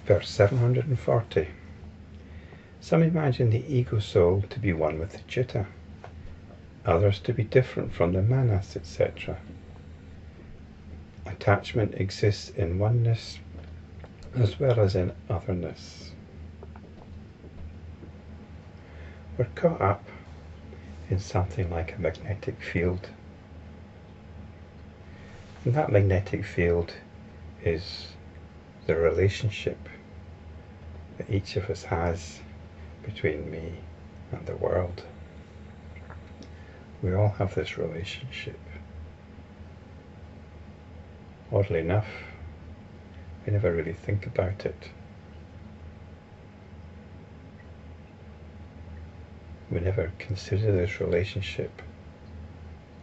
Verse 740. Some imagine the ego soul to be one with the Citta, others to be different from the Manas, etc. Attachment exists in oneness as well as in otherness. We're caught up in something like a magnetic field. And that magnetic field is the relationship that each of us has between me and the world. We all have this relationship. Oddly enough, we never really think about it. We never consider this relationship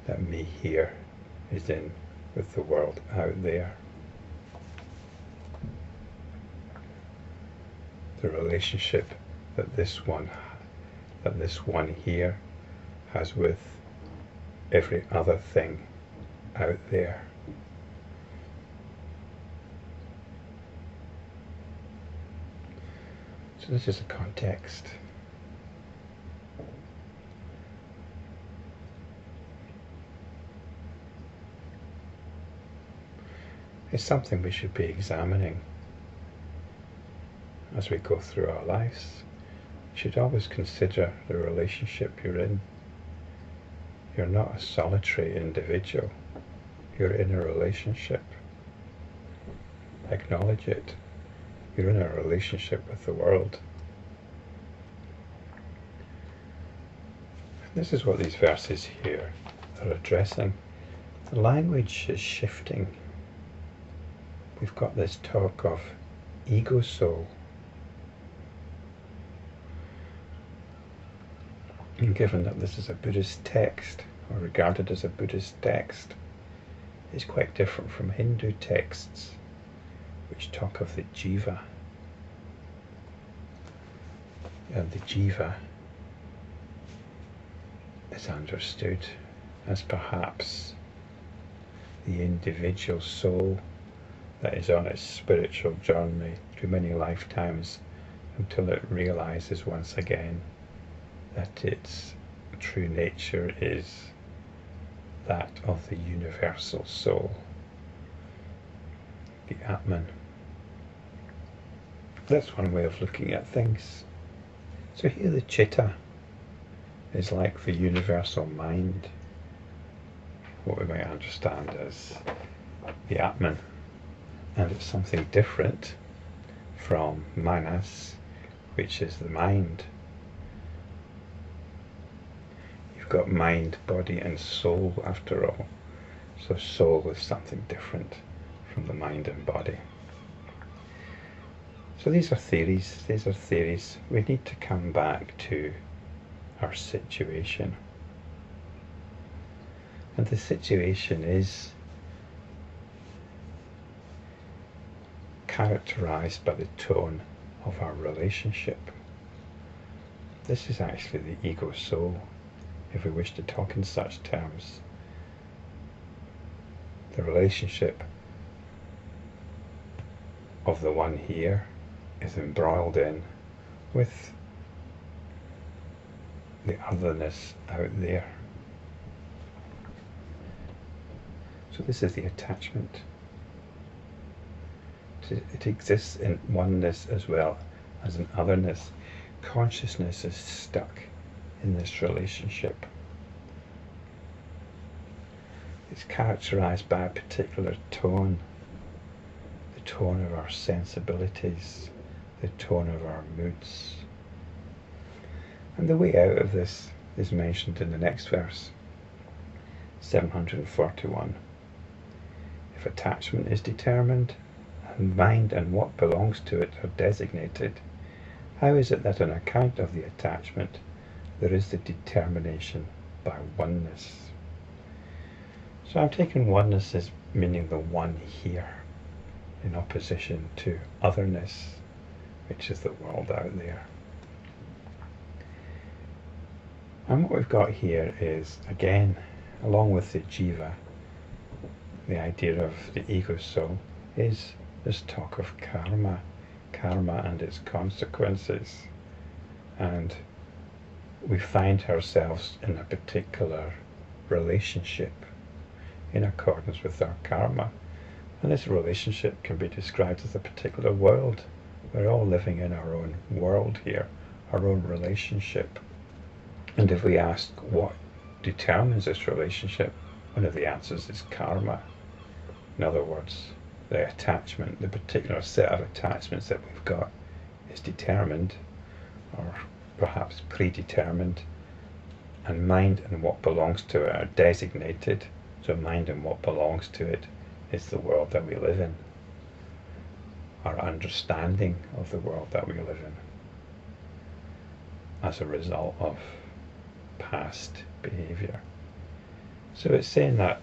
that me here is in with the world out there. The relationship that this one here has with every other thing out there. So this is a context. It's something we should be examining as we go through our lives. You should always consider the relationship you're in. You're not a solitary individual. You're in a relationship. Acknowledge it. You're in a relationship with the world. This is what these verses here are addressing. The language is shifting. We've got this talk of ego soul. And given that this is a Buddhist text, or regarded as a Buddhist text, it's quite different from Hindu texts, which talk of the jiva. And the jiva is understood as perhaps the individual soul that is on its spiritual journey through many lifetimes until it realizes once again that its true nature is that of the universal soul, the Atman. That's one way of looking at things. So here the Citta is like the universal mind, what we might understand as the Atman, and it's something different from Manas, which is the mind. You've got mind, body and soul after all, so soul is something different from the mind and body. So these are theories. We need to come back to our situation. And the situation is characterized by the tone of our relationship. This is actually the ego soul, if we wish to talk in such terms. The relationship of the one here is embroiled in with the otherness out there. So this is the attachment. It exists in oneness as well as in otherness. Consciousness is stuck in this relationship. It's characterized by a particular tone, the tone of our sensibilities, the tone of our moods. And the way out of this is mentioned in the next verse, 741. If attachment is determined, and mind and what belongs to it are designated, how is it that on account of the attachment there is the determination by oneness? So I'm taking oneness as meaning the one here, in opposition to otherness, which is the world out there. And what we've got here is, again, along with the jiva, the idea of the ego soul, is this talk of karma. karma and its consequences, and we find ourselves in a particular relationship in accordance with our karma. And this relationship can be described as a particular world. We're all living in our own world here, our own relationship. And if we ask what determines this relationship, one of the answers is karma. In other words, the attachment, the particular set of attachments that we've got is determined, or perhaps predetermined, and mind and what belongs to it are designated. So mind and what belongs to it is the world that we live in, our understanding of the world that we live in, as a result of past behavior. So it's saying that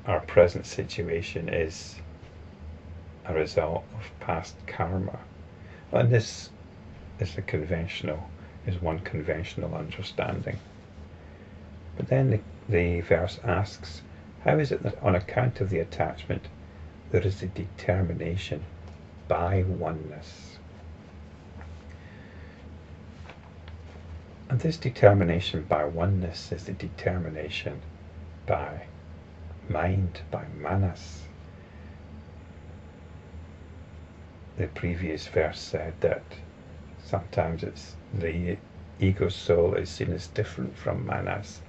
our present situation is a result of past karma. And this is one conventional understanding. But then the verse asks, how is it that on account of the attachment there is a determination by oneness? And this determination by oneness is the determination by mind, by manas. The previous verse said that sometimes it's the ego soul is seen as different from manas,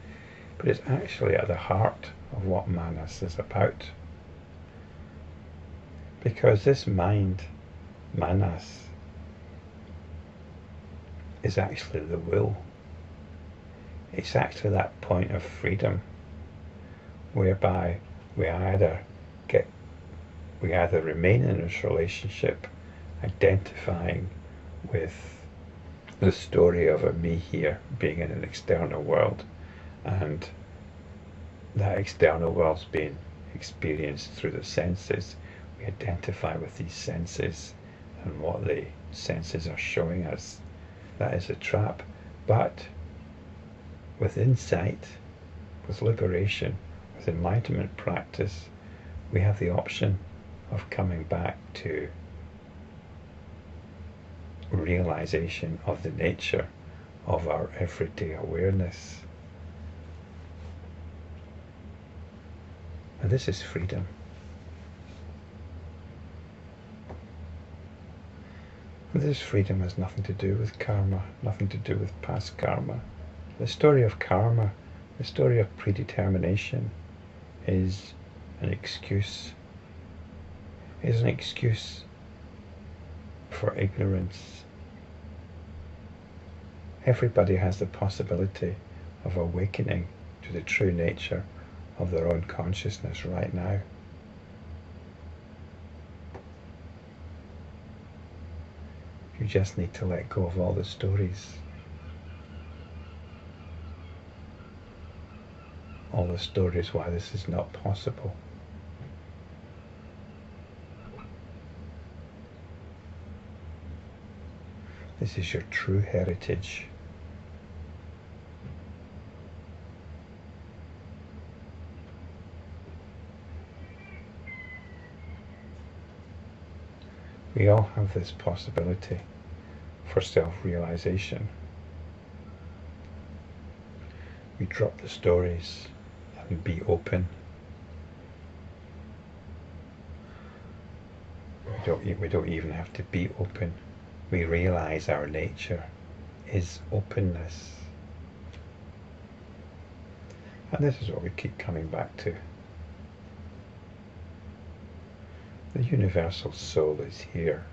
but it's actually at the heart of what manas is about. Because this mind, manas, is actually the will. It's actually that point of freedom whereby we either remain in this relationship, identifying with the story of a me here being in an external world, and that external world's being experienced through the senses. We identify with these senses and what the senses are showing us. That is a trap. But with insight, with liberation, with enlightenment practice, we have the option of coming back to realization of the nature of our everyday awareness. And this is freedom. And this freedom has nothing to do with karma, nothing to do with past karma. The story of karma, the story of predetermination, is an excuse for ignorance. Everybody has the possibility of awakening to the true nature of their own consciousness right now. You just need to let go of all the stories. All the stories why this is not possible. This is your true heritage. We all have this possibility for self-realization. We drop the stories and be open. We don't even have to be open. We realize our nature is openness. And this is what we keep coming back to. The universal soul is here,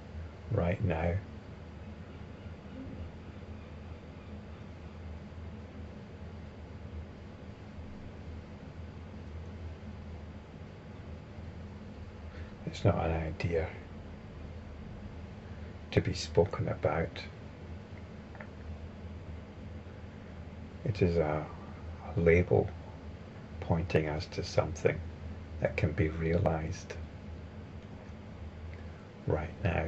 right now. It's not an idea to be spoken about. It is a label pointing us to something that can be realized right now.